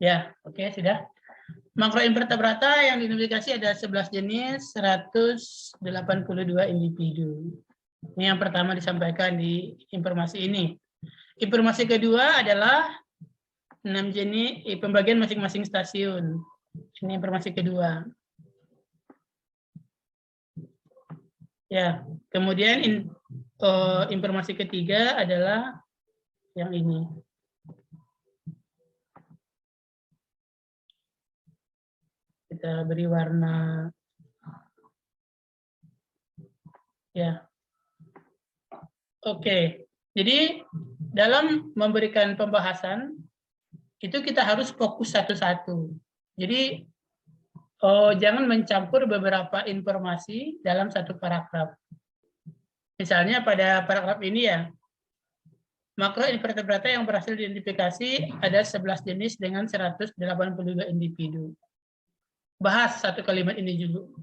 Ya, oke, sudah. Makroinvertebrata yang diidentifikasi ada 11 jenis, 182 individu. Ini yang pertama disampaikan di informasi ini. Informasi kedua adalah 6 jenis pembagian masing-masing stasiun. Ini informasi kedua. Ya, kemudian informasi ketiga adalah yang ini. Kita beri warna. Ya. Oke. Jadi dalam memberikan pembahasan itu kita harus fokus satu-satu. Jadi jangan mencampur beberapa informasi dalam satu paragraf. Misalnya pada paragraf ini ya, makroinvertebrata yang berhasil diidentifikasi ada 11 jenis dengan 182 individu. Bahas satu kalimat ini dulu.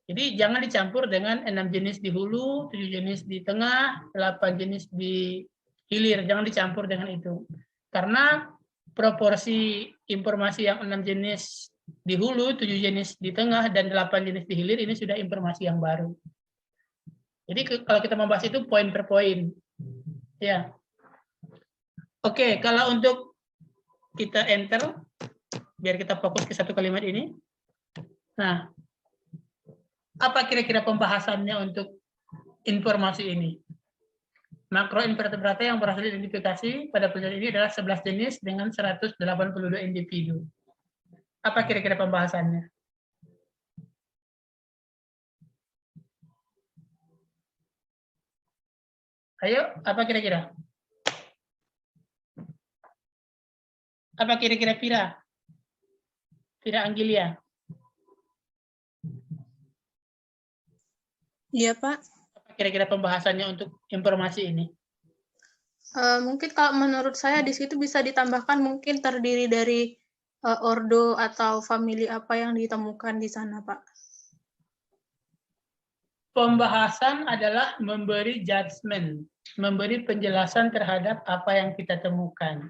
Jadi jangan dicampur dengan 6 jenis di hulu, 7 jenis di tengah, 8 jenis di hilir. Jangan dicampur dengan itu. Karena proporsi informasi yang 6 jenis di hulu, 7 jenis di tengah, dan 8 jenis di hilir ini sudah informasi yang baru. Jadi kalau kita membahas itu poin per poin. Ya. Oke, kalau untuk kita enter, biar kita fokus ke satu kalimat ini. Nah, apa kira-kira pembahasannya untuk informasi ini? Makroinvertebrata yang berhasil diidentifikasi pada penelitian ini adalah 11 jenis dengan 182 individu. Apa kira-kira pembahasannya? Ayo, apa kira-kira? Apa kira-kira Vira? Vira Anggilia? Iya, Pak. Apa kira-kira pembahasannya untuk informasi ini? Mungkin kalau menurut saya di situ bisa ditambahkan mungkin terdiri dari ordo atau famili apa yang ditemukan di sana, Pak. Pembahasan adalah memberi judgement, memberi penjelasan terhadap apa yang kita temukan,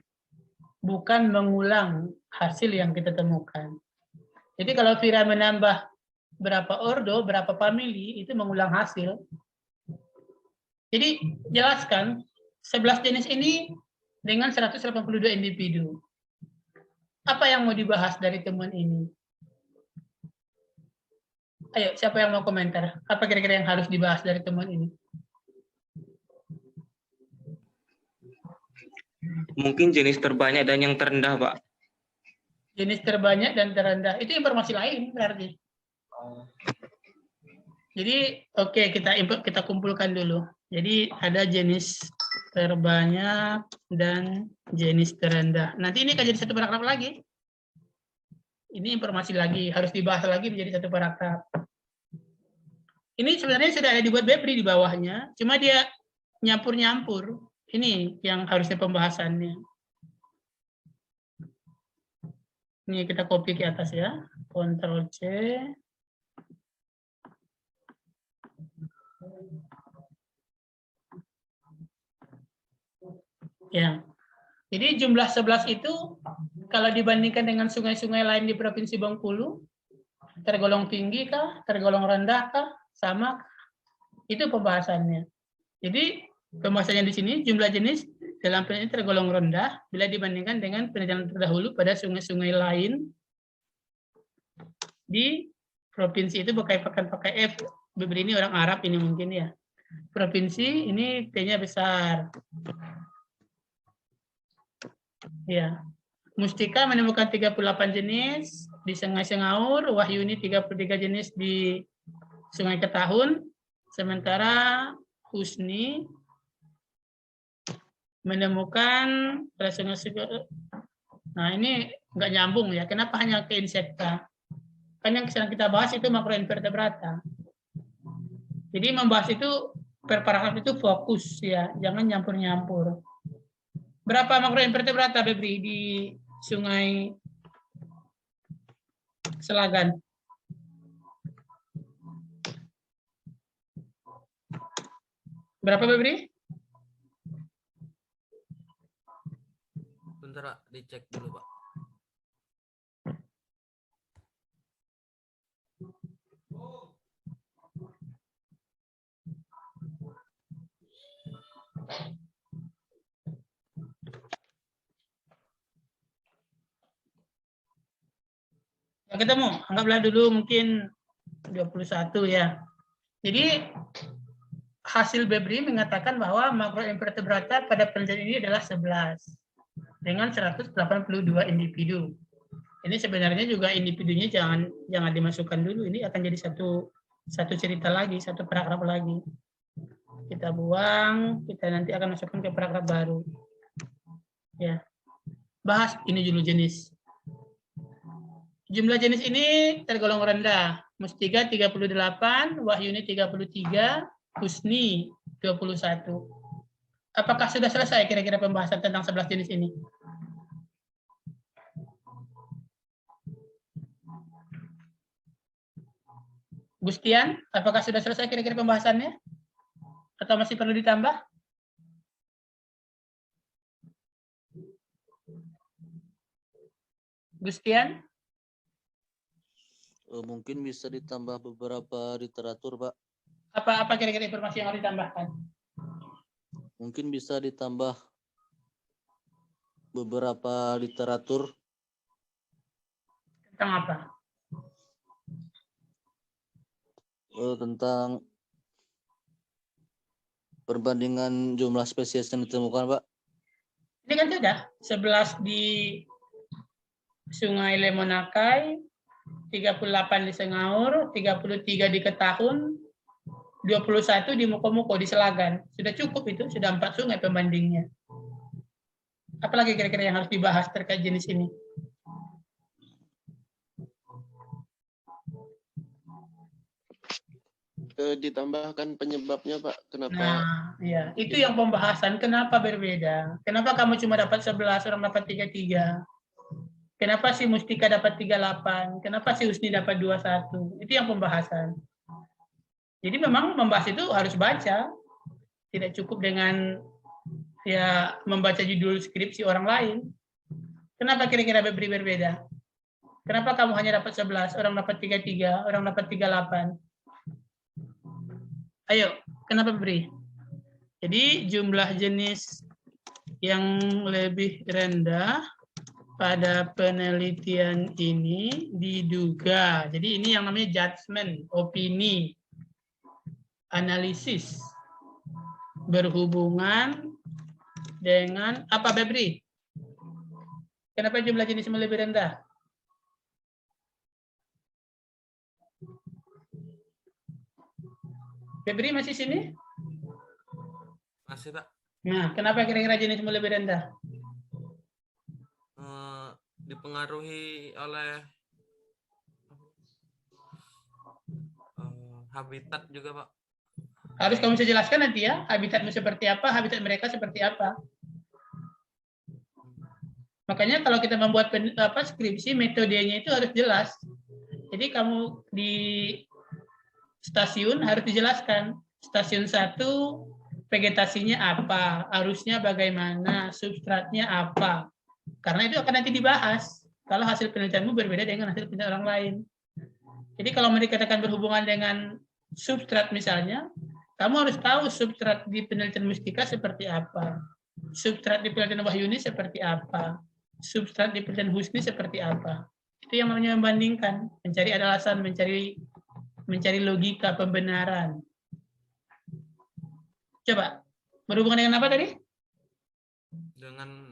bukan mengulang hasil yang kita temukan. Jadi kalau Vira menambah berapa ordo, berapa famili, itu mengulang hasil. Jadi jelaskan 11 jenis ini dengan 182 individu. Apa yang mau dibahas dari temuan ini? Ayo, siapa yang mau komentar? Apa kira-kira yang harus dibahas dari temuan ini? Mungkin jenis terbanyak dan yang terendah, Pak. Jenis terbanyak dan terendah. Itu informasi lain berarti. Jadi, oke, kita kumpulkan dulu. Jadi ada jenis terbanyak dan jenis terendah. Nanti ini akan jadi satu paragraf lagi. Ini informasi lagi, harus dibahas lagi menjadi satu paragraf. Ini sebenarnya sudah ada dibuat Bebri di bawahnya, cuma dia nyampur-nyampur. Ini yang harusnya pembahasannya. Ini kita copy ke atas ya, Ctrl C. Ya. Jadi jumlah 11 itu kalau dibandingkan dengan sungai-sungai lain di Provinsi Bengkulu, tergolong tinggi kah, tergolong rendah kah, sama? Itu pembahasannya. Jadi pembahasannya di sini jumlah jenis dalam penelitian tergolong rendah bila dibandingkan dengan penelitian terdahulu pada sungai-sungai lain di provinsi itu pakai F. Beber ini orang Arab ini mungkin ya. Provinsi ini T-nya besar. Ya. Mustika menemukan 38 jenis di Sungai Sengaur, Wahyuni 33 jenis di Sungai Ketahun, sementara Husni menemukan sungai. Nah, ini nggak nyambung ya. Kenapa hanya ke insekta? Kan yang sedang kita bahas itu makroinvertebrata. Jadi membahas itu per paragraf itu fokus ya, jangan nyampur-nyampur. Berapa makroinvertebrata Bebri di Sungai Selagan? Berapa Bebri? Bentar, Pak, dicek dulu, Pak. ketemu, anggaplah dulu mungkin 21 ya. Jadi hasil BEBRI mengatakan bahwa makroinvertebrata pada penelitian ini adalah 11 dengan 182 individu. Ini sebenarnya juga individunya jangan dimasukkan dulu, ini akan jadi satu cerita lagi, satu paragraf lagi. Kita buang, kita nanti akan masukkan ke paragraf baru. Ya. Bahas ini dulu jenis. Jumlah jenis ini tergolong rendah. Mustika 38, Wahyuni 33, Husni 21. Apakah sudah selesai kira-kira pembahasan tentang 11 jenis ini? Gustian, apakah sudah selesai kira-kira pembahasannya? Atau masih perlu ditambah? Gustian? Mungkin bisa ditambah beberapa literatur, Pak. Apa kira-kira informasi yang harus ditambahkan? Mungkin bisa ditambah beberapa literatur. Tentang apa? Tentang perbandingan jumlah spesies yang ditemukan, Pak. Ini kan sudah 11 di Sungai Lemonakai, 38 di Sengaur, 33 di Ketahun, 21 di Moko-Moko di Selagan. Sudah cukup itu, sudah 4 sungai pembandingnya. Apalagi kira-kira yang harus dibahas terkait jenis ini? Ditambahkan penyebabnya, Pak. Kenapa? Nah, ya, itu yang pembahasan. Kenapa berbeda? Kenapa kamu cuma dapat 11, orang dapat 33? Kenapa si Mustika dapat 38? Kenapa si Husni dapat 21? Itu yang pembahasan. Jadi memang membahas itu harus baca. Tidak cukup dengan ya membaca judul skripsi orang lain. Kenapa kira-kira berbeda? Kenapa kamu hanya dapat 11, orang dapat 33, orang dapat 38? Ayo, kenapa beri? Jadi jumlah jenis yang lebih rendah pada penelitian ini diduga. Jadi ini yang namanya judgment, opini, analisis berhubungan dengan apa, Bebri? Kenapa jumlah jenis lebih rendah? Febri masih sini? Masih, Pak. Nah, kenapa kira-kira jenis lebih rendah? Dipengaruhi oleh habitat juga, Pak. Harus kamu bisa jelaskan nanti ya, habitatmu seperti apa, habitat mereka seperti apa. Makanya kalau kita membuat skripsi, metodenya itu harus jelas. Jadi kamu di stasiun harus dijelaskan. Stasiun 1 vegetasinya apa, arusnya bagaimana, substratnya apa. Karena itu akan nanti dibahas. Kalau hasil penelitianmu berbeda dengan hasil penelitian orang lain. Jadi kalau mau dikatakan berhubungan dengan substrat misalnya, kamu harus tahu substrat di penelitian Mustika seperti apa. Substrat di penelitian Wahyuni seperti apa. Substrat di penelitian Husni seperti apa. Itu yang namanya membandingkan, mencari alasan, mencari logika pembenaran. Coba, berhubungan dengan apa tadi? Dengan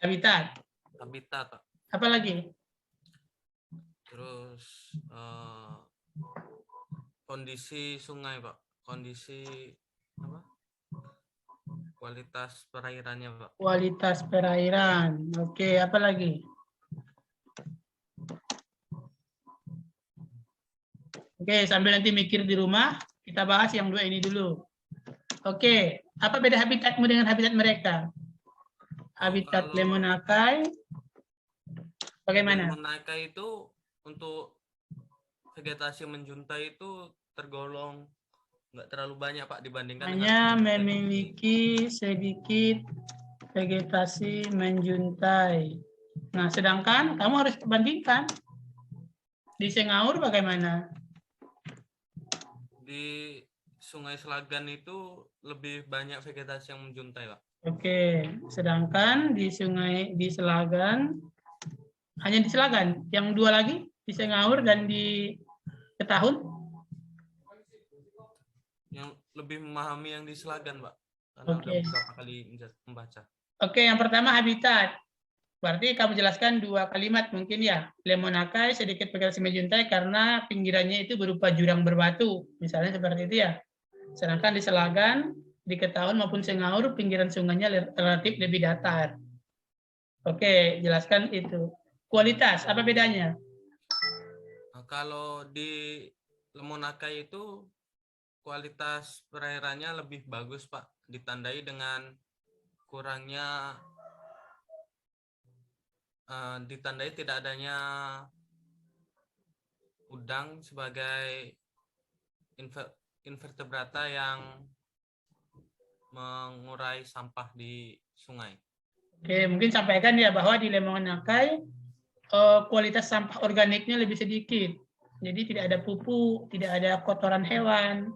Habitat. Pak. Apa lagi? Terus kondisi sungai, Pak. Kondisi apa? Kualitas perairannya, Pak. Kualitas perairan. Oke, apa lagi? Oke, sambil nanti mikir di rumah, kita bahas yang 2 ini dulu. Oke, apa beda habitatmu dengan habitat mereka? Habitat Lemonakai, bagaimana? Lemonakai itu untuk vegetasi menjuntai itu tergolong nggak terlalu banyak, Pak, dibandingkan hanya memiliki sedikit vegetasi menjuntai. Nah, sedangkan kamu harus bandingkan di Sengaur bagaimana? Di Sungai Selagan itu lebih banyak vegetasi yang menjuntai, Pak. Oke, sedangkan di Selagan Hanya di Selagan. Yang dua lagi di Sengaur dan di Ketahun. Yang lebih memahami yang di Selagan, Pak. Karena Oke. udah beberapa kali membaca. Oke, yang pertama habitat. Berarti kamu jelaskan 2 kalimat mungkin ya. Lemonakai sedikit vegetasi menjuntai karena pinggirannya itu berupa jurang berbatu. Misalnya seperti itu ya. Sedangkan di Selagan, di Ketahun maupun Sengaur, pinggiran sungainya relatif lebih datar. Oke, jelaskan itu. Kualitas, apa bedanya? Nah, kalau di Lemonakai itu kualitas perairannya lebih bagus, Pak. Ditandai dengan kurangnya, ditandai tidak adanya udang sebagai invertebrata yang mengurai sampah di sungai. Oke, mungkin sampaikan ya bahwa di Lemonakai kualitas sampah organiknya lebih sedikit. Jadi tidak ada pupuk, tidak ada kotoran hewan,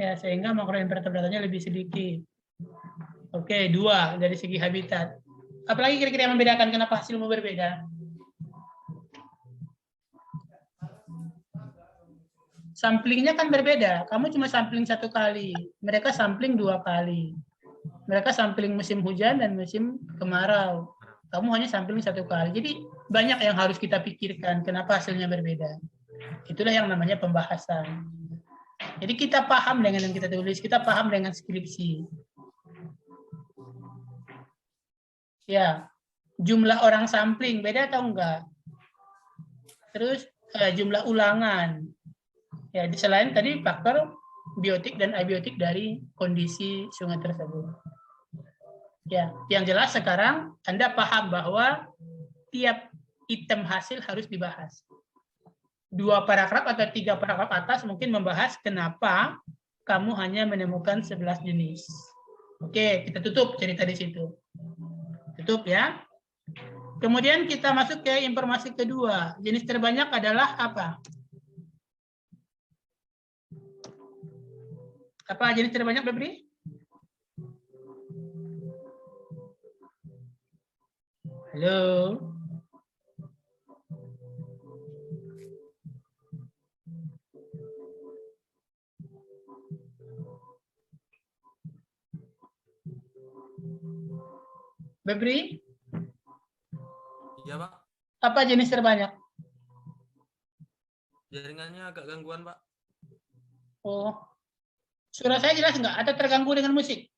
ya sehingga makroinvertebratanya lebih sedikit. Oke, 2 dari segi habitat. Apalagi kira-kira yang membedakan kenapa hasilmu berbeda? Samplingnya kan berbeda. Kamu cuma sampling 1 kali, mereka sampling 2 kali. Mereka sampling musim hujan dan musim kemarau. Kamu hanya sampling 1 kali. Jadi banyak yang harus kita pikirkan kenapa hasilnya berbeda. Itulah yang namanya pembahasan. Jadi kita paham dengan yang kita tulis, kita paham dengan skripsi. Ya, jumlah orang sampling beda atau enggak? Terus jumlah ulangan. Ya, selain tadi faktor biotik dan abiotik dari kondisi sungai tersebut. Ya, yang jelas sekarang Anda paham bahwa tiap item hasil harus dibahas. 2 paragraf atau 3 paragraf atas mungkin membahas kenapa kamu hanya menemukan 11 jenis. Oke, kita tutup cerita di situ. Tutup ya. Kemudian kita masuk ke informasi kedua. Jenis terbanyak adalah apa? Apa jenis terbanyak, Febri? Halo. Febri? Iya, Pak. Apa jenis terbanyak? Jaringannya agak gangguan, Pak. Oh. Suara saya jelas nggak? Atau terganggu dengan musik?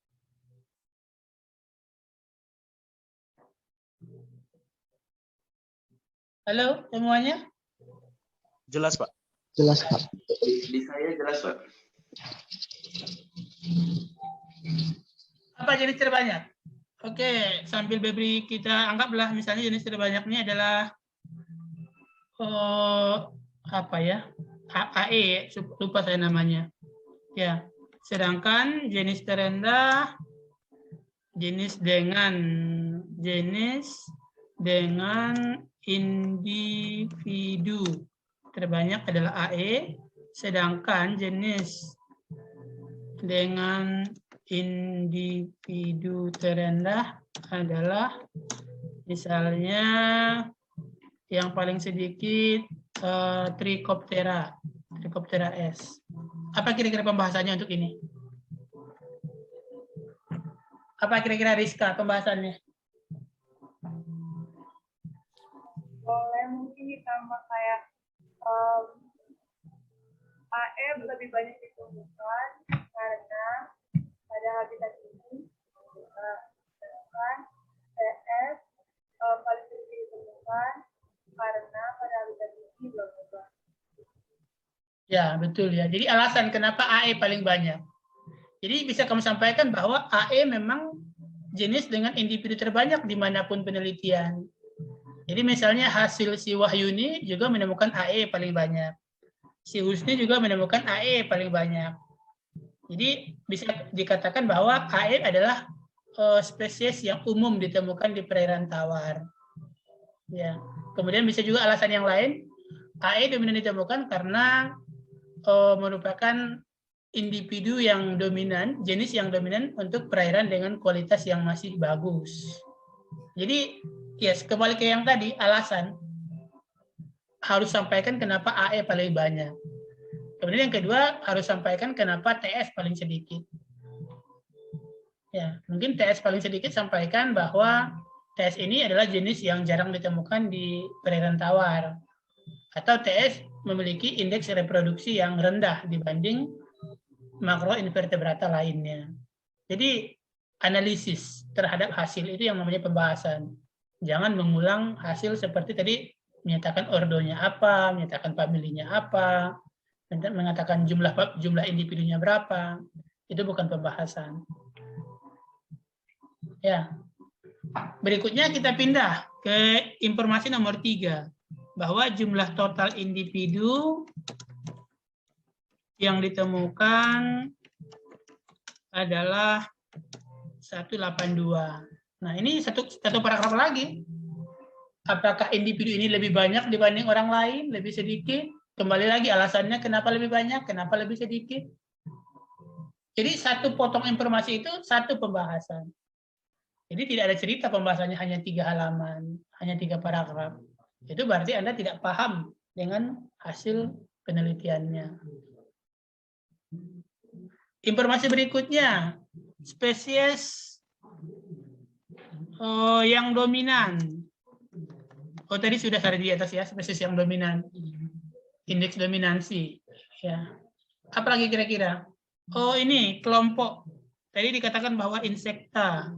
Halo, semuanya? Jelas, Pak. Jelas, Pak. Di saya jelas, Pak. Apa jenis terbanyak? Oke, sambil Febri kita anggaplah misalnya jenis terbanyaknya adalah apa ya? AE, lupa saya namanya. Ya. Sedangkan jenis terendah jenis dengan individu terbanyak adalah AE, sedangkan jenis dengan individu terendah adalah misalnya yang paling sedikit Trichoptera S. Apa kira-kira pembahasannya untuk ini? Apa kira-kira Rizka pembahasannya? Boleh mungkin ditambah kayak AE lebih banyak ditemukan karena pada habitat ini, sedangkan TS paling sedikit ditemukan karena pada habitat ini belum ada. Ya, betul ya. Jadi alasan kenapa AE paling banyak. Jadi bisa kamu sampaikan bahwa AE memang jenis dengan individu terbanyak dimanapun penelitian. Jadi misalnya hasil si Wahyuni juga menemukan AE paling banyak. Si Husni juga menemukan AE paling banyak. Jadi bisa dikatakan bahwa AE adalah spesies yang umum ditemukan di perairan tawar. Ya. Kemudian bisa juga alasan yang lain, AE dominan ditemukan karena merupakan individu yang dominan, jenis yang dominan untuk perairan dengan kualitas yang masih bagus. Jadi, yes, kembali ke yang tadi, alasan harus sampaikan kenapa AE paling banyak. Kemudian yang kedua harus sampaikan kenapa TS paling sedikit. Ya, mungkin TS paling sedikit sampaikan bahwa TS ini adalah jenis yang jarang ditemukan di perairan tawar. Atau TS memiliki indeks reproduksi yang rendah dibanding makroinvertebrata lainnya. Jadi analisis terhadap hasil itu yang namanya pembahasan. Jangan mengulang hasil seperti tadi, menyatakan ordonya apa, menyatakan familinya apa, mengatakan jumlah individunya berapa. Itu bukan pembahasan. Ya. Berikutnya kita pindah ke informasi nomor 3, bahwa jumlah total individu yang ditemukan adalah 182. Nah, ini satu paragraf lagi. Apakah individu ini lebih banyak dibanding orang lain, lebih sedikit? Kembali lagi alasannya kenapa lebih banyak, kenapa lebih sedikit. Jadi satu potong informasi itu satu pembahasan. Jadi tidak ada cerita pembahasannya hanya 3 halaman, hanya 3 paragraf. Itu berarti Anda tidak paham dengan hasil penelitiannya. Informasi berikutnya, spesies yang dominan. Tadi sudah ada di atas ya, spesies yang dominan. Indeks dominansi. Ya. Apa lagi kira-kira? Ini kelompok. Tadi dikatakan bahwa insekta.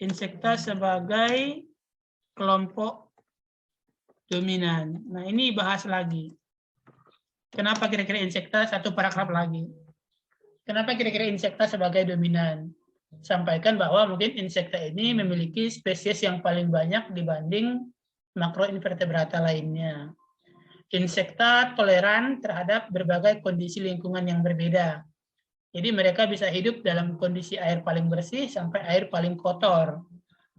Insekta sebagai kelompok dominan. Nah, ini bahas lagi. Kenapa kira-kira insekta? Satu paragraf lagi. Kenapa kira-kira insekta sebagai dominan? Sampaikan bahwa mungkin insekta ini memiliki spesies yang paling banyak dibanding makroinvertebrata lainnya. Insekta toleran terhadap berbagai kondisi lingkungan yang berbeda. Jadi mereka bisa hidup dalam kondisi air paling bersih sampai air paling kotor.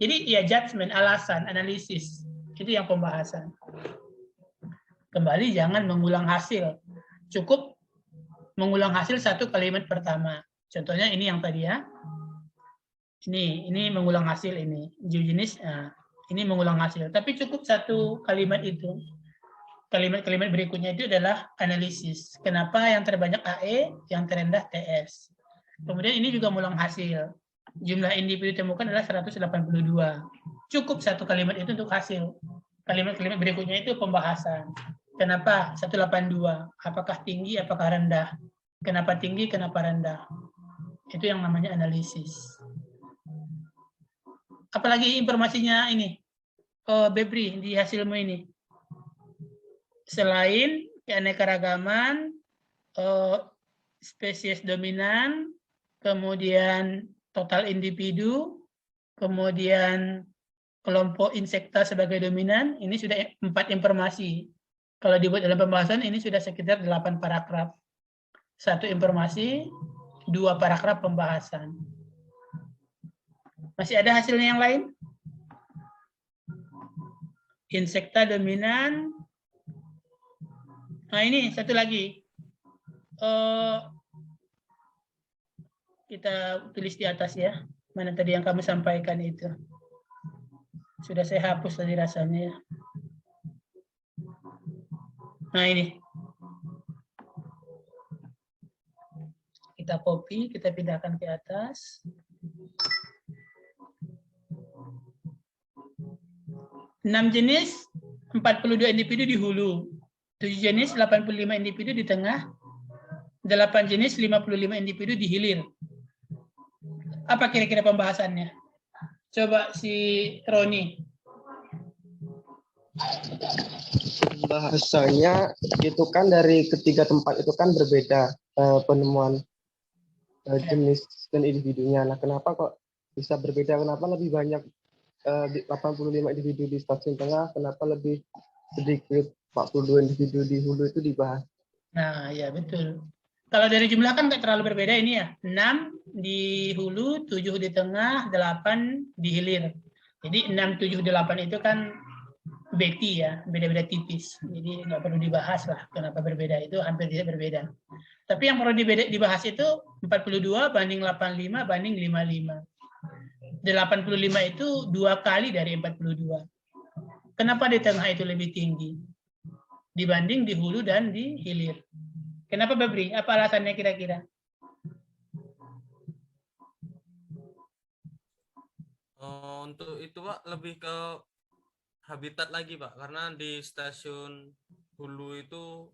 Jadi ya judgement, alasan, analisis. Itu yang pembahasan. Kembali jangan mengulang hasil. Cukup mengulang hasil satu kalimat pertama. Contohnya ini yang tadi ya. Ini mengulang hasil ini. Jenis ini mengulang hasil. Tapi cukup satu kalimat itu. Kalimat-kalimat berikutnya itu adalah analisis. Kenapa yang terbanyak AE, yang terendah TS. Kemudian ini juga mengulang hasil. Jumlah individu ditemukan adalah 182. Cukup satu kalimat itu untuk hasil. Kalimat-kalimat berikutnya itu pembahasan. Kenapa 182? Apakah tinggi, apakah rendah? Kenapa tinggi, kenapa rendah? Itu yang namanya analisis. Apalagi informasinya ini, Bebri, di hasilmu ini. Selain keanekaragaman, spesies dominan, kemudian total individu, kemudian kelompok insekta sebagai dominan, ini sudah 4 informasi. Kalau dibuat dalam pembahasan, ini sudah sekitar 8 paragraf. 1 informasi, 2 paragraf pembahasan. Masih ada hasilnya yang lain? Insekta dominan. Nah ini satu lagi. Kita tulis di atas ya. Mana tadi yang kamu sampaikan itu. Sudah saya hapus tadi rasanya ya. Nah ini. Kita copy, kita pindahkan ke atas. 6 jenis, 42 individu di hulu. 7 jenis, 85 individu di tengah. 8 jenis, 55 individu di hilir. Apa kira-kira pembahasannya? Coba si Roni. Bahasanya itu kan dari ketiga tempat itu kan berbeda penemuan jenis dan individunya. Nah, kenapa kok bisa berbeda? Kenapa lebih banyak 85 individu di stasiun tengah? Kenapa lebih sedikit 42 individu di hulu itu dibahas? Nah, ya betul. Kalau dari jumlah kan nggak terlalu berbeda ini ya. 6 di hulu, 7 di tengah, 8 di hilir. Jadi 6, 7, 8 itu kan beti ya, beda-beda tipis. Jadi nggak perlu dibahas lah kenapa berbeda, itu hampir tidak berbeda. Tapi yang perlu dibahas itu 42 banding 85 banding 55. 85 itu 2 kali dari 42. Kenapa di tengah itu lebih tinggi? dibanding di hulu dan di hilir. Kenapa Babri? Apa alasannya kira-kira? Untuk itu Pak lebih ke habitat lagi Pak, karena di stasiun hulu itu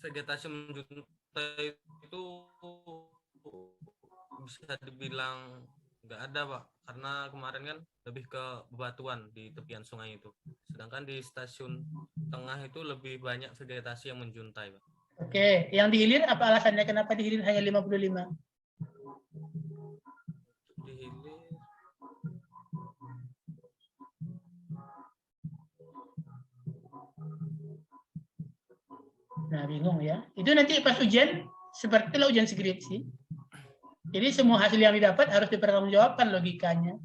vegetasi menjuntai itu bisa dibilang nggak ada Pak, karena kemarin kan lebih ke bebatuan di tepian sungai itu, sedangkan di stasiun tengah itu lebih banyak vegetasi yang menjuntai Pak. Oke, yang di hilir apa alasannya? Kenapa di hilir hanya 55? Di hilir Nah, bingung ya. Itu nanti pas ujian, sepertilah ujian skripsi. Jadi semua hasil yang didapat harus dipertanggungjawabkan logikanya.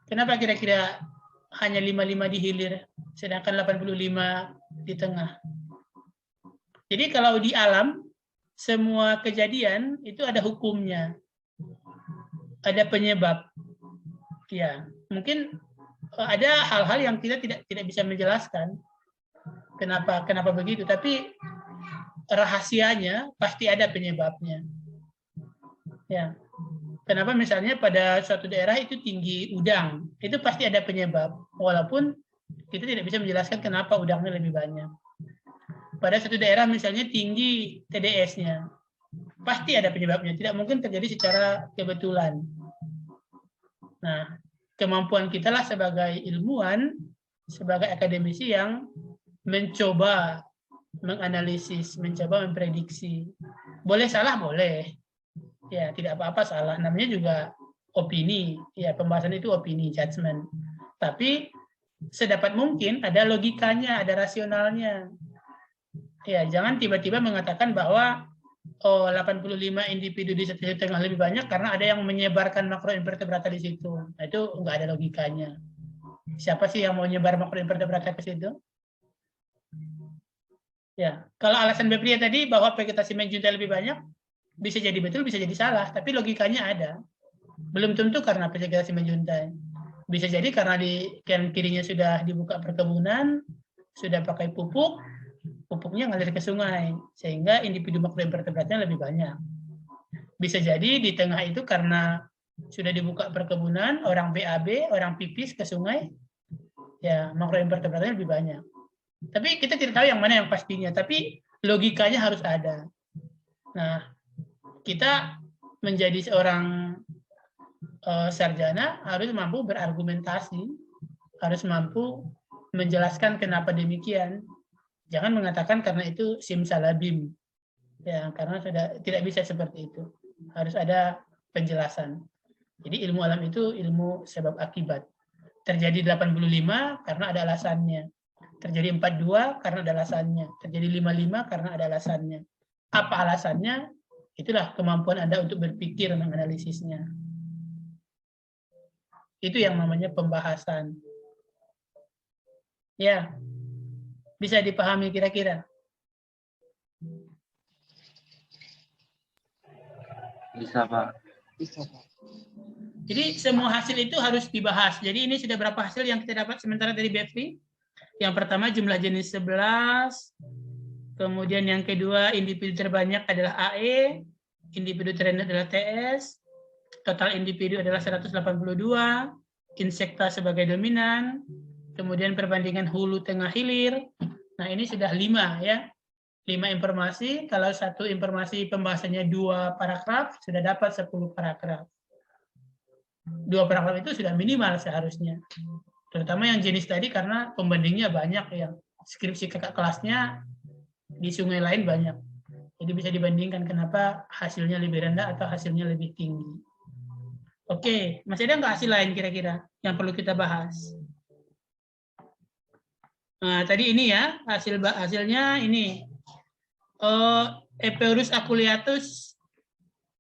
Kenapa kira-kira hanya 55 di hilir, sedangkan 85 di tengah? Jadi kalau di alam, semua kejadian itu ada hukumnya. Ada penyebab. Ya, mungkin ada hal-hal yang kita tidak bisa menjelaskan kenapa begitu, tapi rahasianya pasti ada penyebabnya. Ya. Kenapa misalnya pada suatu daerah itu tinggi udang, itu pasti ada penyebab, walaupun kita tidak bisa menjelaskan kenapa udangnya lebih banyak. Pada suatu daerah misalnya tinggi TDS-nya, pasti ada penyebabnya, tidak mungkin terjadi secara kebetulan. Nah, kemampuan kita lah sebagai ilmuwan, sebagai akademisi yang mencoba menganalisis, mencoba memprediksi. Boleh salah, boleh. Ya, tidak apa-apa salah. Namanya juga opini. Ya, pembahasan itu opini, judgment. Tapi sedapat mungkin ada logikanya, ada rasionalnya. Ya, jangan tiba-tiba mengatakan bahwa 85 individu di stasiun tengah lebih banyak karena ada yang menyebarkan makroinvertebrata di situ. Nah, itu nggak ada logikanya. Siapa sih yang mau nyebar makroinvertebrata ke situ? Ya, kalau alasan Bepria tadi bahwa vegetasi menjuntai lebih banyak, bisa jadi betul, bisa jadi salah, tapi logikanya ada. Belum tentu karena vegetasi menjuntai. Bisa jadi karena di kanan kirinya sudah dibuka perkebunan, sudah pakai pupuk, pupuknya ngalir ke sungai, sehingga individu makroinvertebratnya lebih banyak. Bisa jadi di tengah itu karena sudah dibuka perkebunan, orang BAB, orang pipis ke sungai, ya makroinvertebratnya lebih banyak. Tapi kita tidak tahu yang mana yang pastinya, tapi logikanya harus ada. Nah, kita menjadi seorang sarjana harus mampu berargumentasi, harus mampu menjelaskan kenapa demikian. Jangan mengatakan karena itu simsalabim, ya, karena sudah tidak bisa seperti itu. Harus ada penjelasan. Jadi ilmu alam itu ilmu sebab akibat. Terjadi 85 karena ada alasannya. Terjadi 42 karena ada alasannya. Terjadi 55 karena ada alasannya. Apa alasannya? Itulah kemampuan Anda untuk berpikir menganalisisnya. Itu yang namanya pembahasan. Ya, bisa dipahami kira-kira? Bisa, Pak. Bisa, Pak. Jadi semua hasil itu harus dibahas. Jadi ini sudah berapa hasil yang kita dapat sementara dari BFV? Yang pertama jumlah jenis 11, kemudian yang kedua individu terbanyak adalah AE, individu terendah adalah TS, total individu adalah 182, insekta sebagai dominan, kemudian perbandingan hulu tengah hilir. Nah ini sudah 5 ya, 5 informasi. Kalau satu informasi pembahasannya 2 paragraf, sudah dapat 10 paragraf. 2 paragraf itu sudah minimal seharusnya. Terutama yang jenis tadi karena pembandingnya banyak ya. Skripsi kakak kelasnya di sungai lain banyak. Jadi bisa dibandingkan kenapa hasilnya lebih rendah atau hasilnya lebih tinggi. Oke, masih ada nggak hasil lain kira-kira yang perlu kita bahas? Nah, tadi ini ya, hasilnya ini. Epeurus aculeatus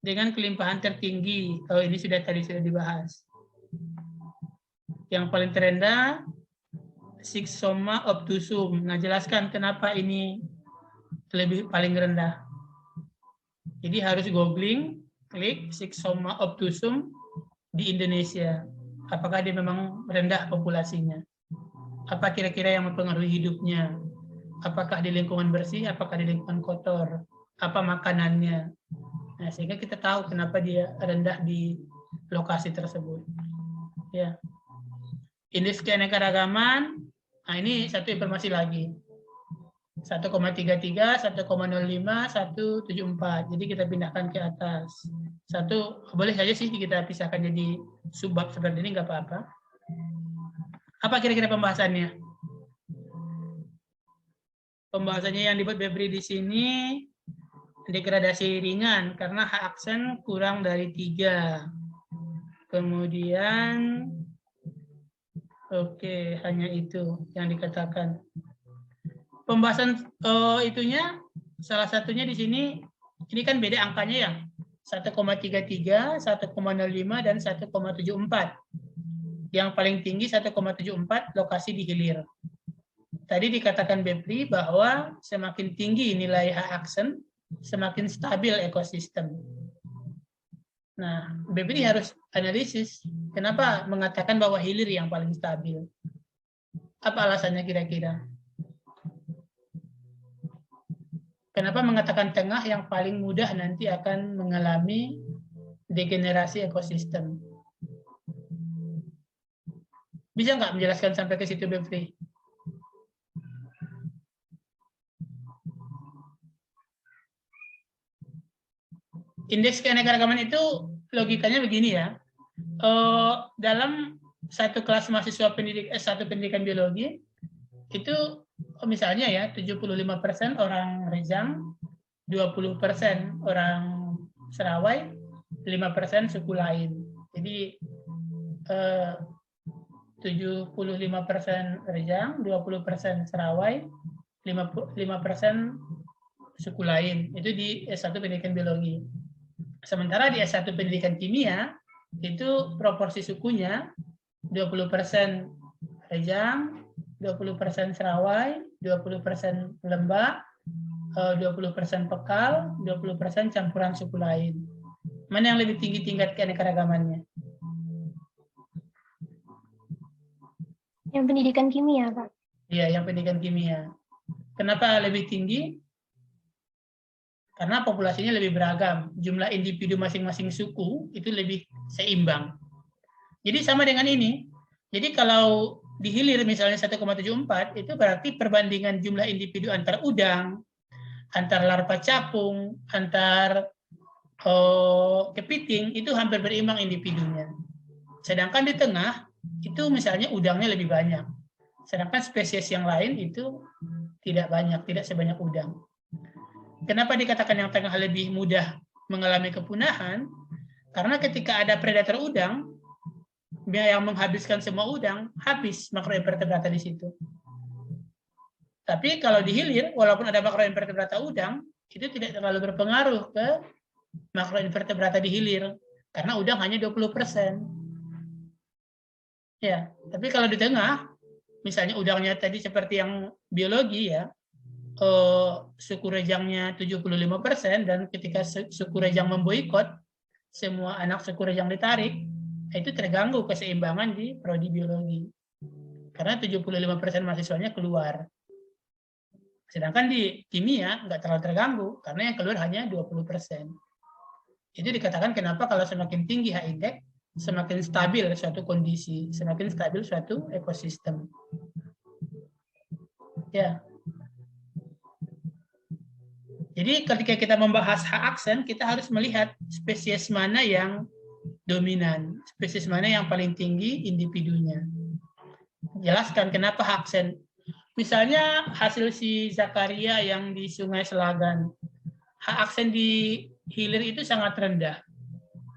dengan kelimpahan tertinggi. Oh, ini sudah dibahas. Yang paling terendah Sixsoma obtusum. Nah, jelaskan kenapa ini paling rendah. Jadi harus googling, klik Sixsoma obtusum di Indonesia. Apakah dia memang rendah populasinya? Apa kira-kira yang mempengaruhi hidupnya? Apakah di lingkungan bersih, apakah di lingkungan kotor? Apa makanannya? Nah, sehingga kita tahu kenapa dia rendah di lokasi tersebut. Ya. Indeks keanekaragaman, nah ini satu informasi lagi. 1,33, 1,05, 1,74. Jadi kita pindahkan ke atas. Satu, boleh saja sih kita pisahkan jadi subbab seperti ini, nggak apa-apa. Apa kira-kira pembahasannya? Pembahasannya yang dibuat Febri di sini, degradasi ringan karena H aksen kurang dari 3. Kemudian, oke, hanya itu yang dikatakan. Pembahasan itunya, salah satunya di sini, ini kan beda angkanya ya, 1,33, 1,05, dan 1,74. Yang paling tinggi 1,74 lokasi di hilir. Tadi dikatakan Bepri bahwa semakin tinggi nilai H aksen, semakin stabil ekosistem. Nah, Bepri harus analisis kenapa mengatakan bahwa hilir yang paling stabil. Apa alasannya kira-kira? Kenapa mengatakan tengah yang paling mudah nanti akan mengalami degenerasi ekosistem? Bisa nggak menjelaskan sampai ke situ, Bepri? Indeks keanekaragaman itu logikanya begini ya. Dalam satu kelas mahasiswa satu pendidikan biologi, itu misalnya ya 75% orang Rejang, 20% orang Serawai, 5% suku lain. Jadi 75% Rejang, 20% Serawai, 5% suku lain. Itu di S1 pendidikan biologi. Sementara di S1 pendidikan kimia, itu proporsi sukunya 20% Rejang, 20% Serawai, 20% Lembah, 20% Pekal, 20% campuran suku lain. Mana yang lebih tinggi tingkat keanekaragamannya? Yang pendidikan kimia, Pak. Iya, yang pendidikan kimia. Kenapa lebih tinggi? Karena populasinya lebih beragam. Jumlah individu masing-masing suku itu lebih seimbang. Jadi sama dengan ini. Jadi kalau di hilir misalnya 1,74, itu berarti perbandingan jumlah individu antar udang, antar larva capung, antar kepiting, itu hampir berimbang individunya. Sedangkan di tengah, itu misalnya udangnya lebih banyak. Sedangkan spesies yang lain itu tidak banyak, tidak sebanyak udang. Kenapa dikatakan yang tengah lebih mudah mengalami kepunahan? Karena ketika ada predator udang, yang menghabiskan semua udang, habis makroinvertebrata di situ. Tapi kalau di hilir, walaupun ada makroinvertebrata udang, itu tidak terlalu berpengaruh ke makroinvertebrata di hilir, karena udang hanya 20%. Ya, tapi kalau di tengah, misalnya udangnya tadi seperti yang biologi ya, suku Rejangnya 75%, dan ketika suku Rejang memboikot, semua anak suku Rejang ditarik, itu terganggu keseimbangan di prodi biologi. Karena 75% mahasiswanya keluar. Sedangkan di kimia nggak terlalu terganggu, karena yang keluar hanya 20%. Itu dikatakan kenapa kalau semakin tinggi H indeks, semakin stabil suatu kondisi, semakin stabil suatu ekosistem. Ya. Jadi ketika kita membahas H aksen, kita harus melihat spesies mana yang dominan, spesies mana yang paling tinggi individunya. Jelaskan kenapa H aksen. Misalnya hasil si Zakaria yang di Sungai Selagan, H aksen di hilir itu sangat rendah.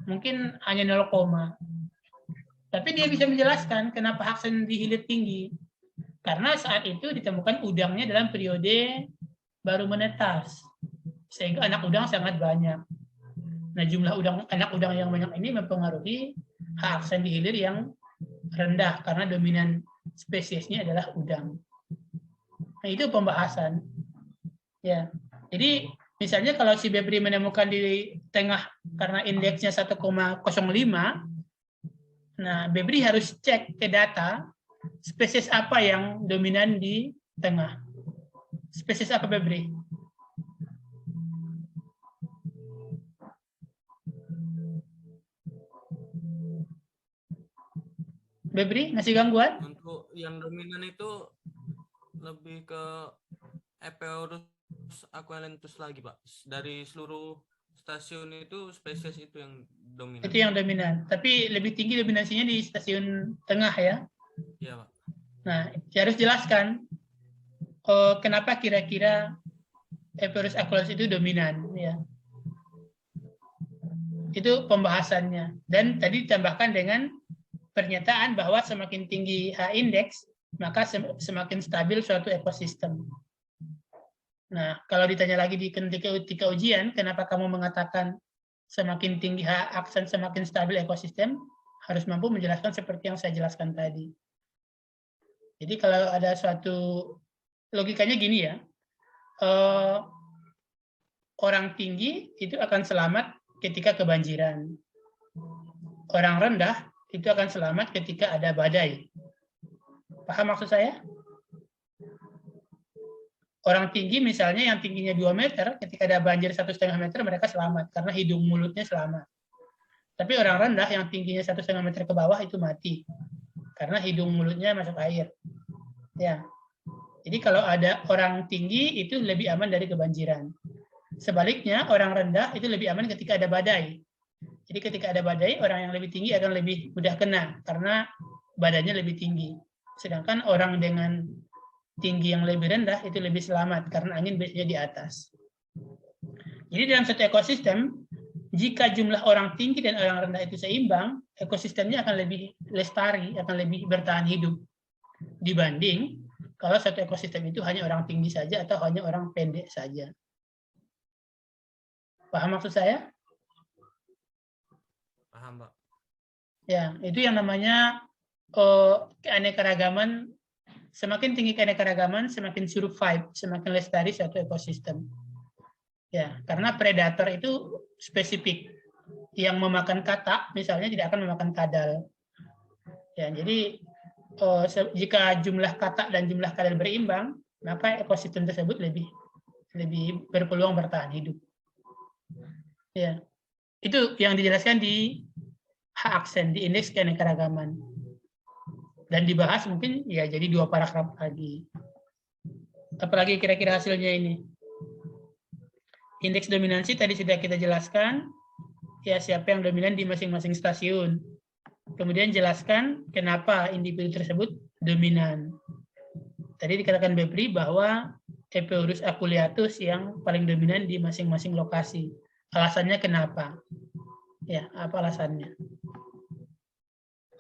Mungkin hanya 0, tapi dia bisa menjelaskan kenapa H aksen di hilir tinggi. Karena saat itu ditemukan udangnya dalam periode baru menetas. Sehingga anak udang sangat banyak. Nah, jumlah anak udang yang banyak ini mempengaruhi H aksen di hilir yang rendah karena dominan spesiesnya adalah udang. Nah, itu pembahasan. Ya. Jadi, misalnya kalau si Bepri menemukan di tengah karena indeksnya 1,05, Nah, Febri harus cek ke data spesies apa yang dominan di tengah. Spesies apa, Febri? Febri, masih gangguan? Untuk yang dominan itu lebih ke Epeurus aqualentus lagi, Pak. Dari seluruh stasiun itu spesies itu yang dominan. Itu yang dominan. Tapi lebih tinggi dominasinya di stasiun tengah ya. Iya, Pak. Nah, harus jelaskan kenapa kira-kira Epeurus aqualentus itu dominan ya. Itu pembahasannya. Dan tadi ditambahkan dengan pernyataan bahwa semakin tinggi H-index, maka semakin stabil suatu ekosistem. Nah, kalau ditanya lagi di ketika ujian, kenapa kamu mengatakan semakin tinggi H-aksen semakin stabil ekosistem, harus mampu menjelaskan seperti yang saya jelaskan tadi. Jadi kalau ada suatu, logikanya gini ya, orang tinggi itu akan selamat ketika kebanjiran. Orang rendah itu akan selamat ketika ada badai. Paham maksud saya? Orang tinggi misalnya yang tingginya 2 meter, ketika ada banjir 1,5 meter, mereka selamat, karena hidung mulutnya selamat. Tapi orang rendah yang tingginya 1,5 meter ke bawah itu mati, karena hidung mulutnya masuk air. Ya. Jadi kalau ada orang tinggi itu lebih aman dari kebanjiran. Sebaliknya, orang rendah itu lebih aman ketika ada badai. Jadi ketika ada badai, orang yang lebih tinggi akan lebih mudah kena karena badannya lebih tinggi. Sedangkan orang dengan tinggi yang lebih rendah itu lebih selamat karena angin biasanya di atas. Jadi dalam satu ekosistem, jika jumlah orang tinggi dan orang rendah itu seimbang, ekosistemnya akan lebih lestari, akan lebih bertahan hidup dibanding kalau satu ekosistem itu hanya orang tinggi saja atau hanya orang pendek saja. Paham maksud saya? Paham, Pak. Ya, itu yang namanya keanekaragaman. Semakin tinggi keanekaragaman, semakin survive, semakin lestari suatu ekosistem. Ya, karena predator itu spesifik. Yang memakan katak, misalnya tidak akan memakan kadal. Ya, jadi jika jumlah katak dan jumlah kadal berimbang, maka ekosistem tersebut lebih berpeluang bertahan hidup. Ya, itu yang dijelaskan di H-aksen, di indeks keanekaragaman. Dan dibahas mungkin ya jadi 2 paragraf lagi. Apalagi kira-kira hasilnya ini. Indeks dominansi tadi sudah kita jelaskan. Ya, siapa yang dominan di masing-masing stasiun. Kemudian jelaskan kenapa individu tersebut dominan. Tadi dikatakan Febri bahwa Epeurus aqualentus yang paling dominan di masing-masing lokasi. Alasannya kenapa? Ya, apa alasannya?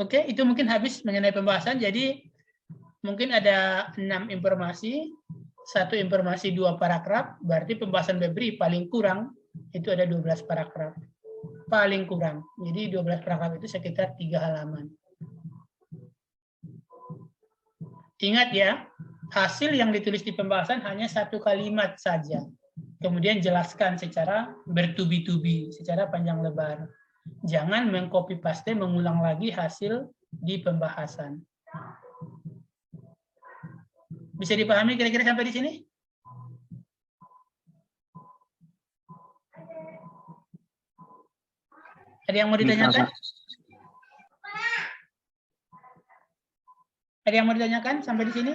Oke, itu mungkin habis mengenai pembahasan. Jadi mungkin ada 6 informasi, 1 informasi 2 paragraf, berarti pembahasan Febri paling kurang itu ada 12 paragraf. Paling kurang. Jadi 12 paragraf itu sekitar 3 halaman. Ingat ya, hasil yang ditulis di pembahasan hanya 1 kalimat saja. Kemudian jelaskan secara bertubi-tubi, secara panjang lebar. Jangan mengcopy paste, mengulang lagi hasil di pembahasan. Bisa dipahami kira-kira sampai di sini? Ada yang mau ditanyakan? Ada yang mau ditanyakan sampai di sini?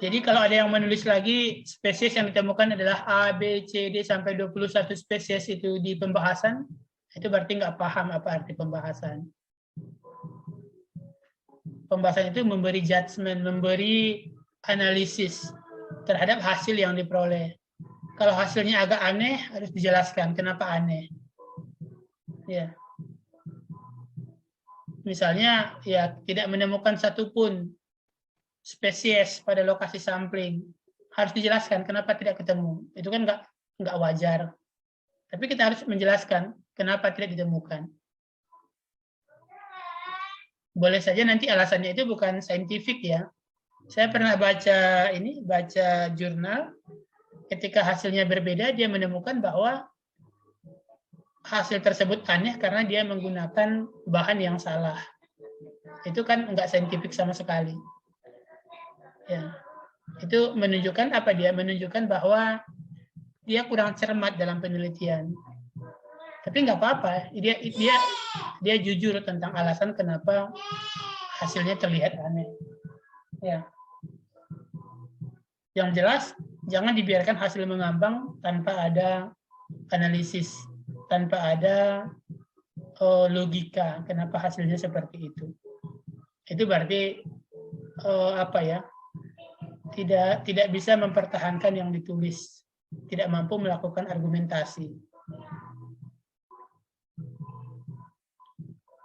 Jadi kalau ada yang menulis lagi, spesies yang ditemukan adalah A, B, C, D, sampai 21 spesies itu di pembahasan, itu berarti nggak paham apa arti pembahasan. Pembahasan itu memberi judgement, memberi analisis terhadap hasil yang diperoleh. Kalau hasilnya agak aneh, harus dijelaskan kenapa aneh. Ya. Misalnya, ya tidak menemukan satupun spesies pada lokasi sampling, harus dijelaskan kenapa tidak ketemu. Itu kan nggak wajar. Tapi kita harus menjelaskan kenapa tidak ditemukan. Boleh saja nanti alasannya itu bukan saintifik ya, Saya pernah baca jurnal, ketika hasilnya berbeda, dia menemukan bahwa hasil tersebut aneh karena dia menggunakan bahan yang salah. Itu kan enggak saintifik sama sekali. Ya. Itu menunjukkan apa dia? Menunjukkan bahwa dia kurang cermat dalam penelitian. Tapi nggak apa-apa, dia jujur tentang alasan kenapa hasilnya terlihat aneh. Ya. Yang jelas, jangan dibiarkan hasil mengambang tanpa ada analisis, tanpa ada logika kenapa hasilnya seperti itu. Itu berarti apa ya? Tidak bisa mempertahankan yang ditulis, tidak mampu melakukan argumentasi.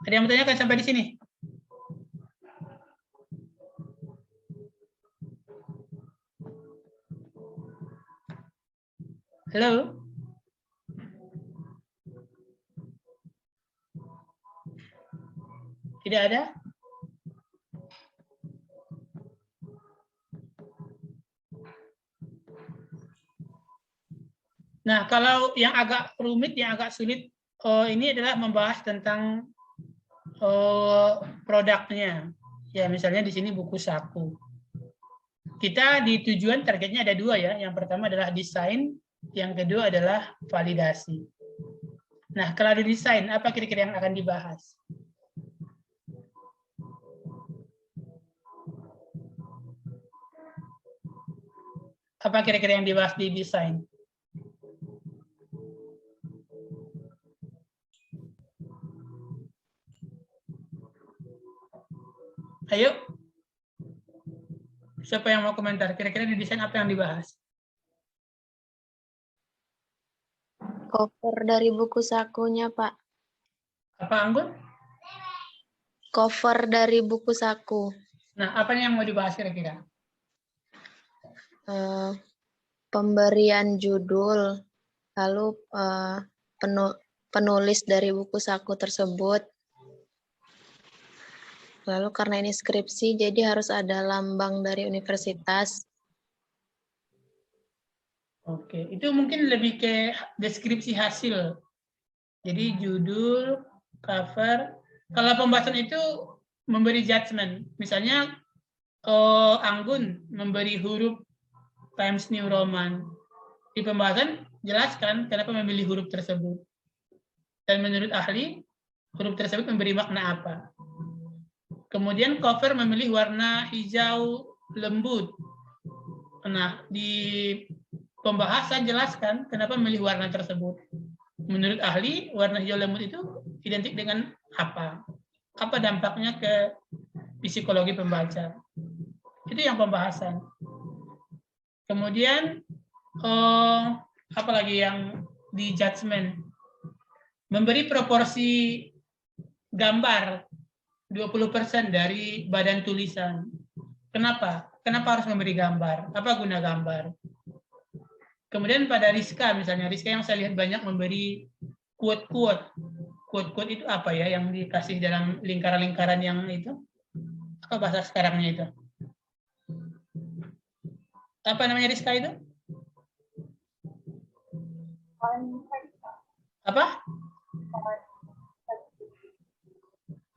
Ada yang bertanyakan sampai di sini? Halo? Tidak ada? Nah, kalau yang agak rumit, yang agak sulit, ini adalah membahas tentang produknya. Ya, misalnya di sini buku saku. Kita di tujuan targetnya ada dua ya. Yang pertama adalah desain, yang kedua adalah validasi. Nah, kalau di desain, apa kira-kira yang akan dibahas? Apa kira-kira yang dibahas di desain? Ayo. Siapa yang mau komentar? Kira-kira di desain apa yang dibahas? Cover dari buku sakunya, Pak. Apa, Anggun? Cover dari buku saku. Nah, apa yang mau dibahas kira-kira? Pemberian judul, lalu penulis dari buku saku tersebut. Lalu karena ini skripsi, jadi harus ada lambang dari universitas. Oke, itu mungkin lebih ke deskripsi hasil. Jadi judul, cover. Kalau pembahasan itu memberi judgement. Misalnya Anggun memberi huruf Times New Roman. Di pembahasan jelaskan kenapa memilih huruf tersebut. Dan menurut ahli, huruf tersebut memberi makna apa. Kemudian cover memilih warna hijau lembut. Nah, di pembahasan jelaskan kenapa memilih warna tersebut. Menurut ahli, warna hijau lembut itu identik dengan apa? Apa dampaknya ke psikologi pembaca? Itu yang pembahasan. Kemudian, apa lagi yang di judgment? Memberi proporsi gambar 20% dari badan tulisan. Kenapa? Kenapa harus memberi gambar? Apa guna gambar? Kemudian pada Rizka, misalnya Rizka yang saya lihat banyak memberi quote-quote. Quote-quote itu apa ya yang dikasih dalam lingkaran-lingkaran yang itu? Apa bahasa sekarangnya itu? Apa namanya Rizka itu? Apa?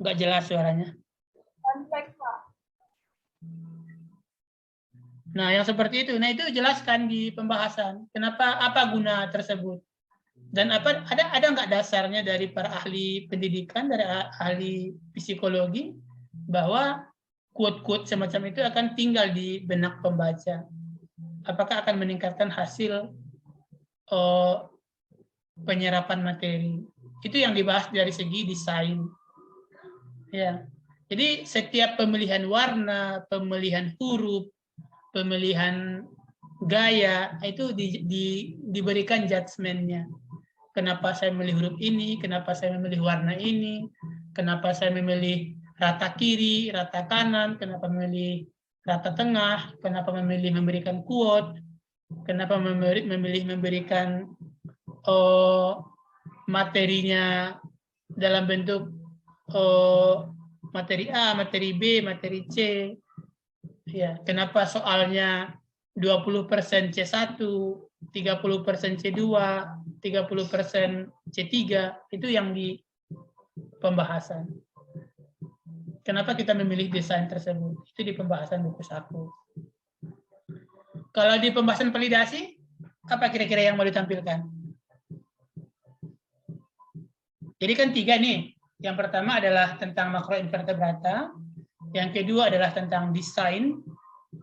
Nggak jelas suaranya. Nah, yang seperti itu. Nah, itu jelaskan di pembahasan. Kenapa, apa guna tersebut? Dan apa ada nggak dasarnya dari para ahli pendidikan, dari ahli psikologi, bahwa quote-quote semacam itu akan tinggal di benak pembaca? Apakah akan meningkatkan hasil penyerapan materi? Itu yang dibahas dari segi desain. Ya, jadi setiap pemilihan warna, pemilihan huruf, pemilihan gaya itu diberikan judgement-nya. Kenapa saya memilih huruf ini? Kenapa saya memilih warna ini? Kenapa saya memilih rata kiri, rata kanan? Kenapa memilih rata tengah? Kenapa memilih memberikan quote? Kenapa memilih memberikan materinya dalam bentuk materi A, materi B, materi C. Ya, kenapa soalnya 20% C1, 30% C2, 30% C3, itu yang di pembahasan. Kenapa kita memilih desain tersebut? Itu di pembahasan buku saku. Kalau di pembahasan validasi, apa kira-kira yang mau ditampilkan? Jadi kan 3 nih. Yang pertama adalah tentang makroinvertebrata, yang kedua adalah tentang desain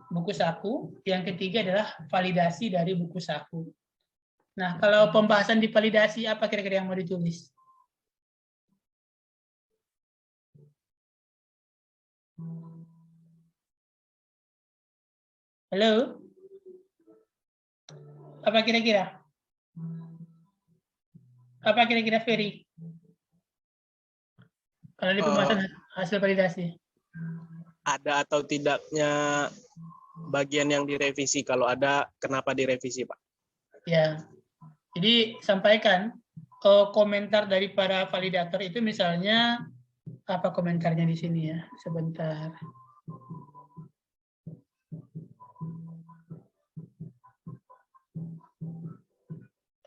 buku saku, yang ketiga adalah validasi dari buku saku. Nah, kalau pembahasan di validasi, apa kira-kira yang mau ditulis? Halo? Apa kira-kira? Apa kira-kira Ferry? Kalau di pembahasan hasil validasi. Ada atau tidaknya bagian yang direvisi? Kalau ada, kenapa direvisi, Pak? Ya, jadi sampaikan komentar dari para validator itu, misalnya apa komentarnya di sini ya, sebentar.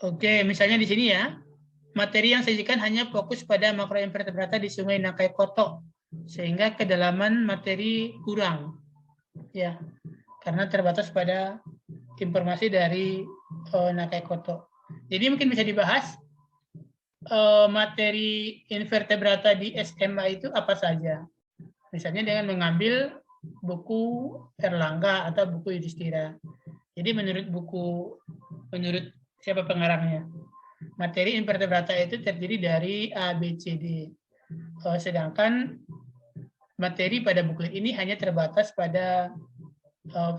Oke, misalnya di sini ya, materi yang sajikan hanya fokus pada makroinvertebrata di Sungai Nakai Koto, sehingga kedalaman materi kurang, ya, karena terbatas pada informasi dari Nakai Koto. Jadi mungkin bisa dibahas materi invertebrata di SMA itu apa saja. Misalnya dengan mengambil buku Erlangga atau buku Yudhistira. Jadi menurut siapa pengarangnya? Materi invertebrata itu terdiri dari A, B, C, D. Sedangkan materi pada buku ini hanya terbatas pada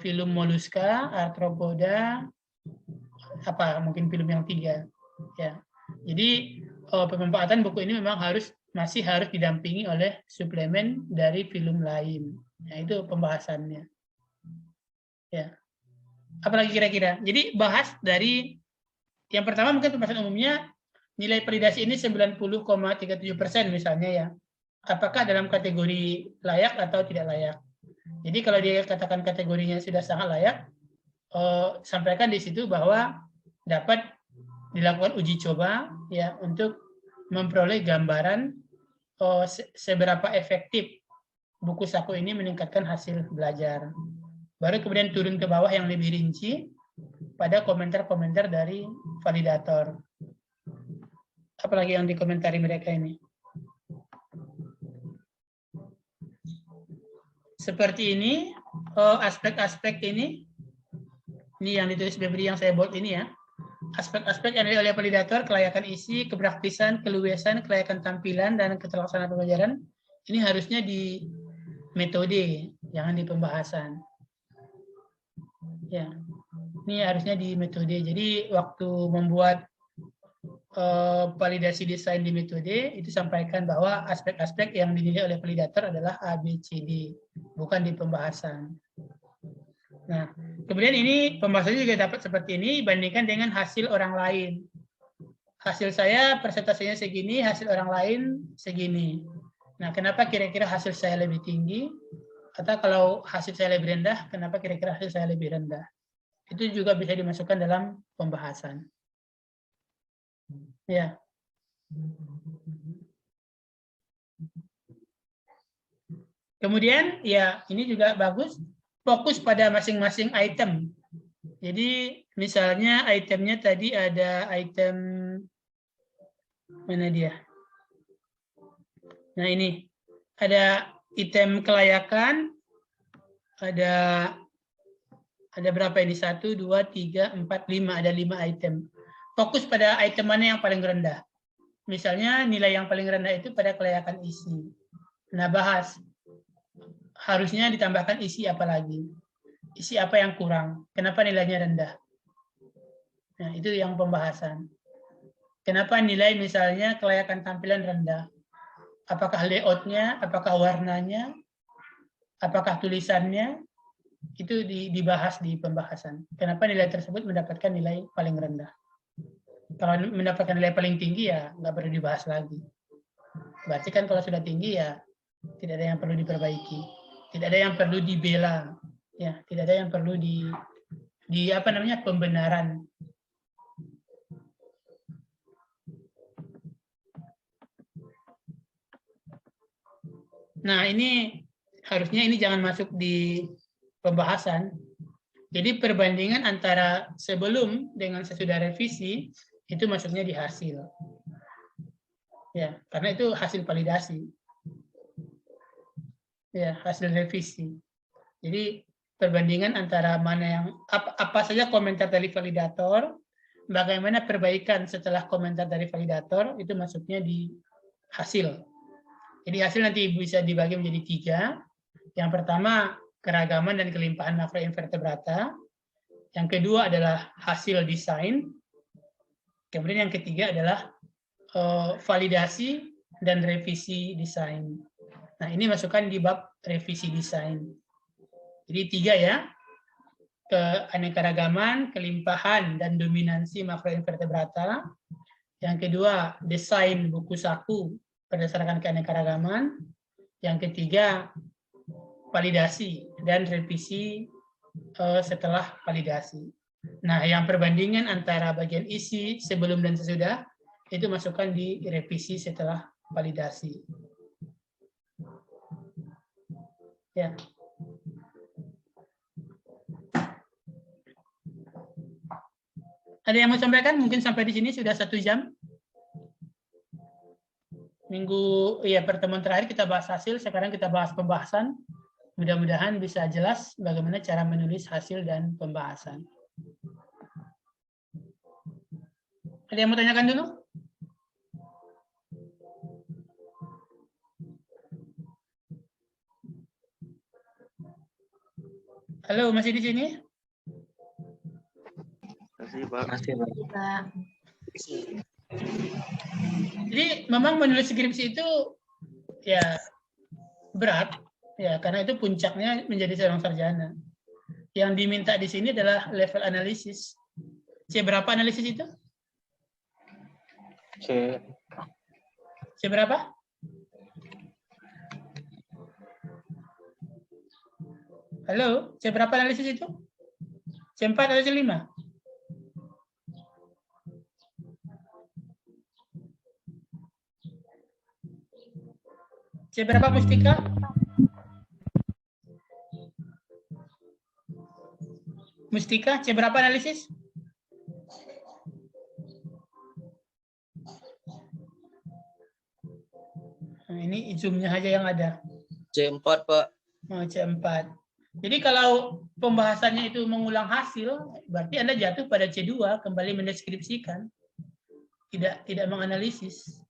filum moluska, arthropoda, mungkin filum yang 3. Ya. Jadi pemanfaatan buku ini memang masih harus didampingi oleh suplemen dari filum lain. Nah, itu pembahasannya. Ya. Apalagi kira-kira. Jadi bahas dari yang pertama mungkin pembahasan umumnya, nilai validasi ini 90,37% misalnya ya. Apakah dalam kategori layak atau tidak layak? Jadi kalau dia katakan kategorinya sudah sangat layak, sampaikan di situ bahwa dapat dilakukan uji coba ya untuk memperoleh gambaran seberapa efektif buku saku ini meningkatkan hasil belajar. Baru kemudian turun ke bawah yang lebih rinci pada komentar-komentar dari validator. Apalagi yang dikomentari mereka ini. Seperti ini, aspek-aspek ini yang ditulis Febri yang saya buat ini ya. Aspek-aspek yang dilihat oleh validator, kelayakan isi, kepraktisan, keluasan, kelayakan tampilan, dan keterlaksanaan pembelajaran, ini harusnya di metode, jangan di pembahasan. Ya, ini harusnya di metode. Jadi waktu membuat validasi desain di metode, itu sampaikan bahwa aspek-aspek yang dinilai oleh validator adalah A, B, C, D, bukan di pembahasan. Nah, kemudian ini pembahasannya juga dapat seperti ini, bandingkan dengan hasil orang lain. Hasil saya persentasenya segini, hasil orang lain segini. Nah, kenapa kira-kira hasil saya lebih tinggi? Atau kalau hasil saya lebih rendah, kenapa kira-kira hasil saya lebih rendah? Itu juga bisa dimasukkan dalam pembahasan. Ya. Kemudian, ya ini juga bagus, fokus pada masing-masing item. Jadi, misalnya itemnya tadi ada item, mana dia? Nah ini, ada item kelayakan, ada berapa ini? 1, 2, 3, 4, 5, ada 5 item. Fokus pada item mana yang paling rendah. Misalnya nilai yang paling rendah itu pada kelayakan isi. Nah, bahas. Harusnya ditambahkan isi apa lagi? Isi apa yang kurang? Kenapa nilainya rendah? Nah, itu yang pembahasan. Kenapa nilai misalnya kelayakan tampilan rendah? Apakah layout-nya? Apakah warnanya? Apakah tulisannya? Itu dibahas di pembahasan. Kenapa nilai tersebut mendapatkan nilai paling rendah? Kalau mendapatkan nilai paling tinggi ya nggak perlu dibahas lagi. Berarti kan kalau sudah tinggi ya tidak ada yang perlu diperbaiki. Tidak ada yang perlu dibela. Ya, tidak ada yang perlu di apa namanya pembenaran. Nah, ini harusnya ini jangan masuk di pembahasan. Jadi perbandingan antara sebelum dengan sesudah revisi itu masuknya di hasil. Ya, karena itu hasil validasi. Ya, hasil revisi. Jadi perbandingan antara mana yang apa saja komentar dari validator, bagaimana perbaikan setelah komentar dari validator itu masuknya di hasil. Jadi hasil nanti bisa dibagi menjadi 3. Yang pertama keragaman dan kelimpahan makroinvertebrata. Yang kedua adalah hasil desain. Kemudian yang ketiga adalah validasi dan revisi desain. Nah, ini masukkan di bab revisi desain. Jadi 3 ya, keanekaragaman, kelimpahan, dan dominansi makroinvertebrata. Yang kedua, desain buku saku berdasarkan keanekaragaman. Yang ketiga, validasi dan revisi setelah validasi. Nah, yang perbandingan antara bagian isi sebelum dan sesudah, itu masukkan di revisi setelah validasi. Ya. Ada yang mau sampaikan? Mungkin sampai di sini sudah 1 jam. Pertemuan terakhir kita bahas hasil, sekarang kita bahas pembahasan. Mudah-mudahan bisa jelas bagaimana cara menulis hasil dan pembahasan. Ada yang mau tanyakan dulu? Halo, masih di sini? Masih, Pak. Jadi memang menulis skripsi itu ya berat, ya karena itu puncaknya menjadi seorang sarjana. Yang diminta di sini adalah level analisis. C berapa analisis itu? C berapa? Halo, C berapa analisis itu? C4 atau C5? C berapa Mustika? Mustika, C berapa analisis? Nah, ini zoom-nya aja yang ada. C4, Pak. Oh, C4. Jadi kalau pembahasannya itu mengulang hasil, berarti Anda jatuh pada C2, kembali mendeskripsikan. Tidak menganalisis.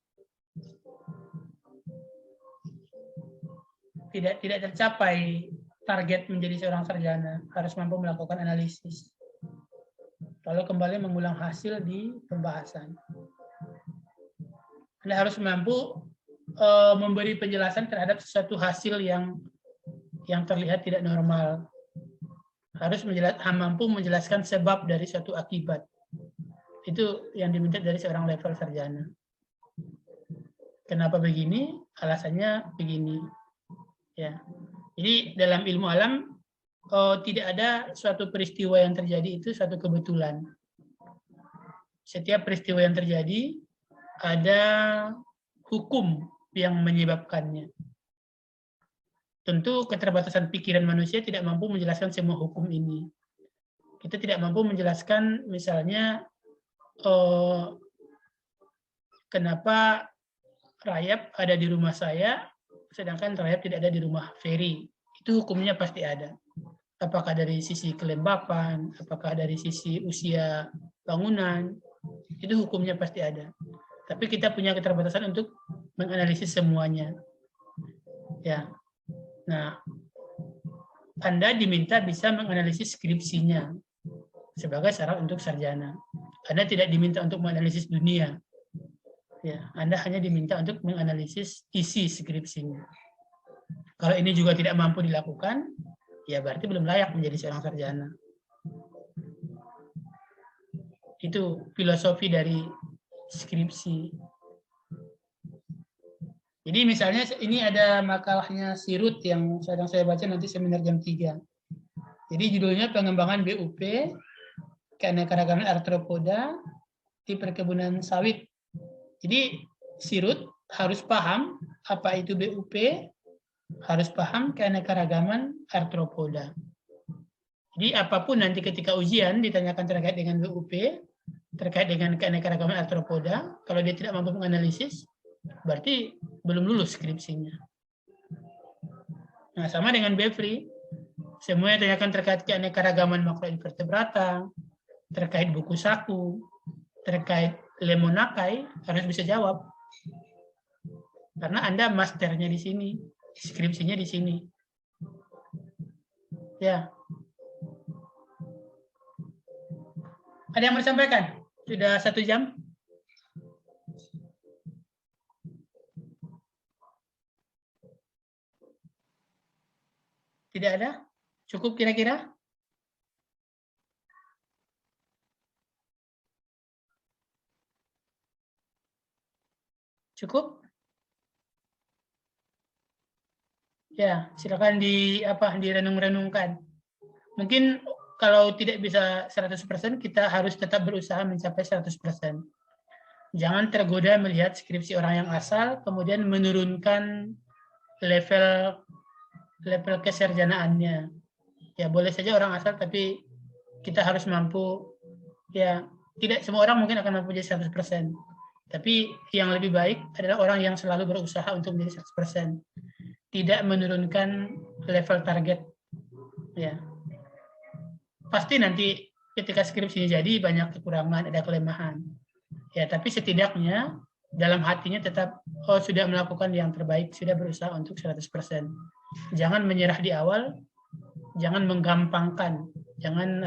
Tidak tercapai target menjadi seorang sarjana, harus mampu melakukan analisis. Kalau kembali mengulang hasil di pembahasan. Anda harus mampu memberi penjelasan terhadap sesuatu hasil yang terlihat tidak normal. Harus mampu menjelaskan sebab dari suatu akibat. Itu yang diminta dari seorang level sarjana. Kenapa begini? Alasannya begini. Ya. Jadi dalam ilmu alam tidak ada suatu peristiwa yang terjadi itu suatu kebetulan. Setiap peristiwa yang terjadi ada hukum yang menyebabkannya. Tentu keterbatasan pikiran manusia tidak mampu menjelaskan semua hukum ini. Kita tidak mampu menjelaskan misalnya kenapa rayap ada di rumah saya, sedangkan rayap tidak ada di rumah Ferry. Itu hukumnya pasti ada. Apakah dari sisi kelembapan, apakah dari sisi usia bangunan, itu hukumnya pasti ada. Tapi kita punya keterbatasan untuk menganalisis semuanya. Ya. Nah, Anda diminta bisa menganalisis skripsinya sebagai syarat untuk sarjana. Anda tidak diminta untuk menganalisis dunia. Ya, Anda hanya diminta untuk menganalisis isi skripsinya. Kalau ini juga tidak mampu dilakukan, ya berarti belum layak menjadi seorang sarjana. Itu filosofi dari skripsi. Jadi misalnya ini ada makalahnya Sirut yang sedang saya baca nanti seminar jam 3. Jadi judulnya pengembangan BUP, keanekaragaman arthropoda di perkebunan sawit. Jadi Sirut harus paham apa itu BUP, harus paham keanekaragaman arthropoda. Jadi apapun nanti ketika ujian ditanyakan terkait dengan BUP, terkait dengan keanekaragaman arthropoda, kalau dia tidak mampu menganalisis, berarti belum lulus skripsinya. Nah, sama dengan BEFRI, semua yang ditanyakan terkait keanekaragaman makroinvertebrata, terkait buku saku, terkait lemonakai, harus bisa jawab. Karena Anda masternya di sini, skripsinya di sini. Ya. Ada yang mau disampaikan? Sudah 1 jam? Tidak ada? Cukup kira-kira? Cukup? Ya, silakan direnung-renungkan. Mungkin kalau tidak bisa 100%, kita harus tetap berusaha mencapai 100%. Jangan tergoda melihat skripsi orang yang asal, kemudian menurunkan level keserjanaannya. Ya, boleh saja orang asal, tapi kita harus mampu, ya, tidak semua orang mungkin akan mampu jadi 100%. Tapi yang lebih baik adalah orang yang selalu berusaha untuk menjadi 100%. Tidak menurunkan level target. Ya. Pasti nanti ketika skripsinya jadi banyak kekurangan, ada kelemahan. Ya, tapi setidaknya dalam hatinya tetap sudah melakukan yang terbaik, sudah berusaha untuk 100%. Jangan menyerah di awal, jangan menggampangkan, jangan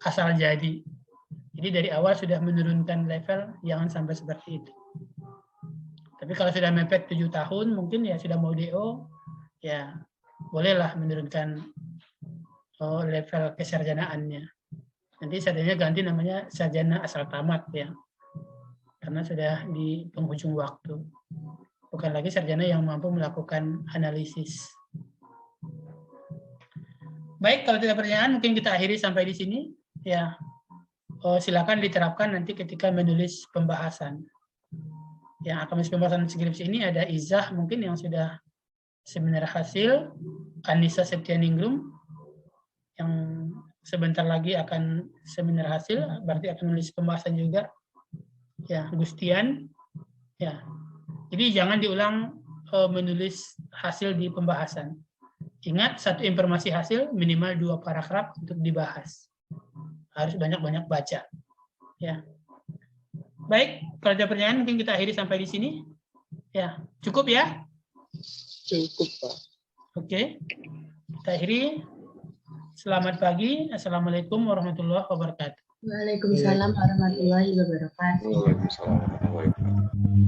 asal jadi. Jadi dari awal sudah menurunkan level, jangan sampai seperti itu. Tapi kalau sudah mepet 7 tahun, mungkin ya sudah mau DO, ya bolehlah menurunkan level keserjanaannya. Nanti sarjananya ganti namanya sarjana asal tamat ya. Karena sudah di penghujung waktu. Bukan lagi sarjana yang mampu melakukan analisis. Baik, kalau tidak pertanyaan mungkin kita akhiri sampai di sini. Ya, silakan diterapkan nanti ketika menulis pembahasan. Yang akan menulis pembahasan skripsi ini ada Izah mungkin yang sudah seminar hasil, Anissa Septianingrum yang sebentar lagi akan seminar hasil, berarti akan menulis pembahasan juga. Ya, Gustian. Ya. Jadi jangan diulang menulis hasil di pembahasan. Ingat, satu informasi hasil minimal 2 paragraf untuk dibahas. Harus banyak-banyak baca. Ya. Baik, kalau ada pertanyaan mungkin kita akhiri sampai di sini. Ya, cukup ya? Cukup, Pak. Oke. Kita akhiri. Selamat pagi. Assalamualaikum warahmatullahi wabarakatuh. Waalaikumsalam warahmatullahi wabarakatuh. Waalaikumsalam warahmatullahi wabarakatuh.